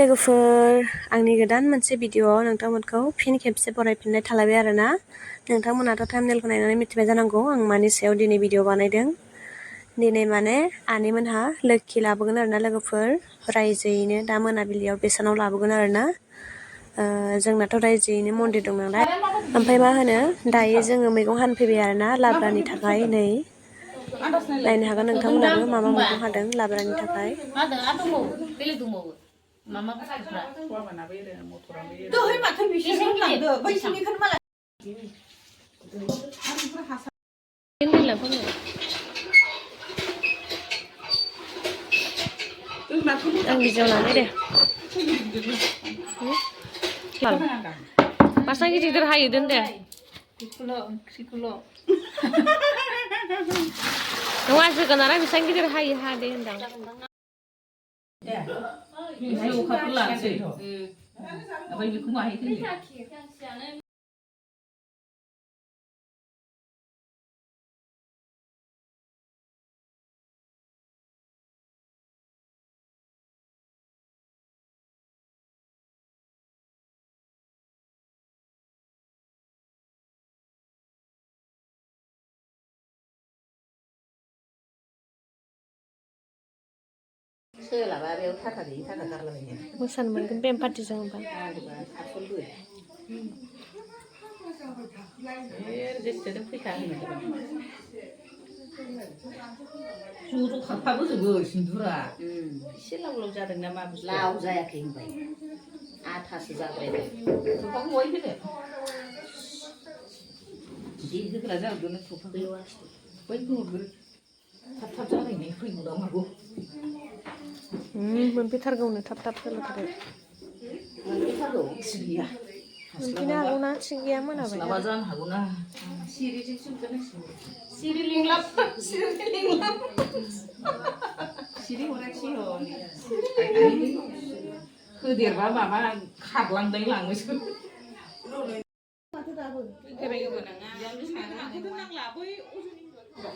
लोगोफोर आंनि गोदान मोनसे भिडिअआव नोंथांमोनखौ फिन खेबसे बरायफिननाय थालायबाय आरोना नोंथांमोनाथ' थाम्बनेलखौ नायनानै मिथिबाय जानांगौ आं मानि सायाव दिनै भिडिअ बानायदों दिनै माने आनैमोनहा लोक्षि लाबोगोन आरोना लोगोफोर रायजोयैनो दा मोनाबिलियाव बेसानाव लाबोगोन आरोना जोंनाथ' रायजोयैनो मन्दिर दं नालाय ओमफ्राय मा होनो दायो जोङो मैगं हानफैबाय आरोना लाब्रानि थाखाय नै नायनो हागोन नोंथांमोनाबो मा मा मैगं हादों लाब्रानि थाखाय Mama bukan Ang video nanti deh. Pasang gitu terhayu dan deh. Sikulo. Nggak kenara bisa gitu terhayu hade hendang. Saya buka pulang sih. Apa ibu kumah itu? Mosan mungkin pempati jangan bang. Suruh kapal itu juga sindura. Silau jadi nama bos. Lau saya kembali. Atas zagreb. Tukang woi gitu. Jadi kerja dulu tukang luas. Woi tuh tap jadi nih free udah magu. Mempitargaunya tap kalau tadi. Mempitargau Sedia. Mungkin aku nak segi mana apa? Selawatan aku na. Siri linglap. Siri orang sihon. Kedir mama khadlang dai lang wis.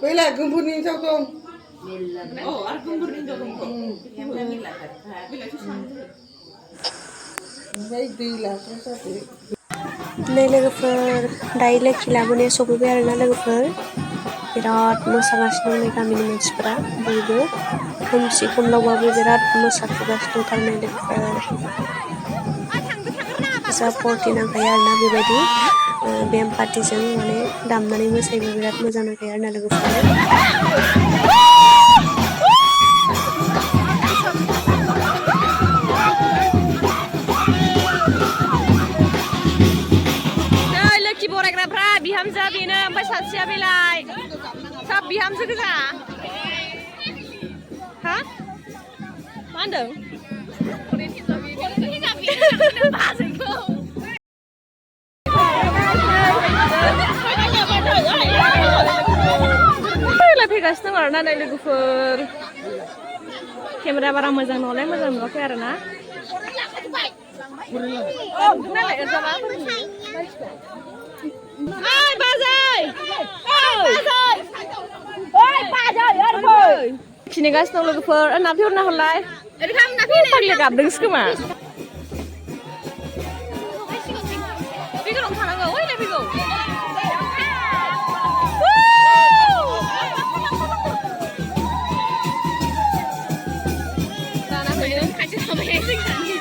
Bela gempurni cokong. Oh, ar gempurni cokong. Baik dilah terus apa? Nei लोगोफोर दायो लोक्षि लाबोनाया सफैबाय आरोना लोगोफोर बिराद मोसागासिनो दं गामिनि मानसिफोरा बयबो खोमसि खोमलावबाबो बिराद मोसागासिनो दंथारनो लोगोफोर जा पार्टि नांखायो आरोना बेबायदि बेम पार्टिजों माने दामनानै मोसायोबा बिराद मोजां नांखायो आरोना लोगोफोर बिहामजो बेनो ओमफ्राय सासेया बेलाय साब बिहामजो गोजा हा मा होनदों फैगासिनो दं आरोना नै लोगोफोर केमेरा बारा मोजां नङालाय मोजां नुवाखै आरोना Oi, bazai! Oi, bazai! Sini guys, nong logofer, napi urna holai. Dari kamu napi nih. Pakai kabel skema. Pigo dong sana go, oi napi go. Sana pilih. Kasih sama yang sing tadi.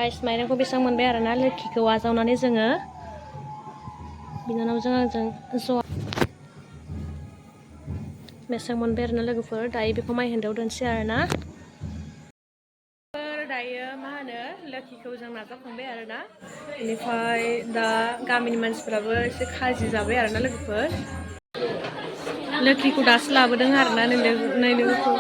Guys माइरंखौ बेसेबां मोनबाय आरोना लोखिखौ आजावनानै जोङो बिनानावजों आंजों ज' बेसेबां मोनबाय आरोना लोगोफोर दायो बेखौ माइ हेन्दायाव दोनसै आरोना दायो मा होनो लोखिखौ जों नाजावखांबाय आरोना बेनिफ्राय दा गामिनि मानसिफ्राबो एसे खाजि जाबाय आरोना लोगोफोर लोखिखौ दासो लाबोदों आरोना नै लोगोफोर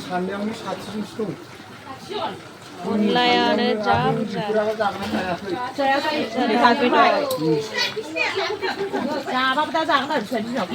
सानैयावनो 60 दं। अनलायानो जा बुरजा जाबाबो दा जागोन आरो फिसा बिमाखौ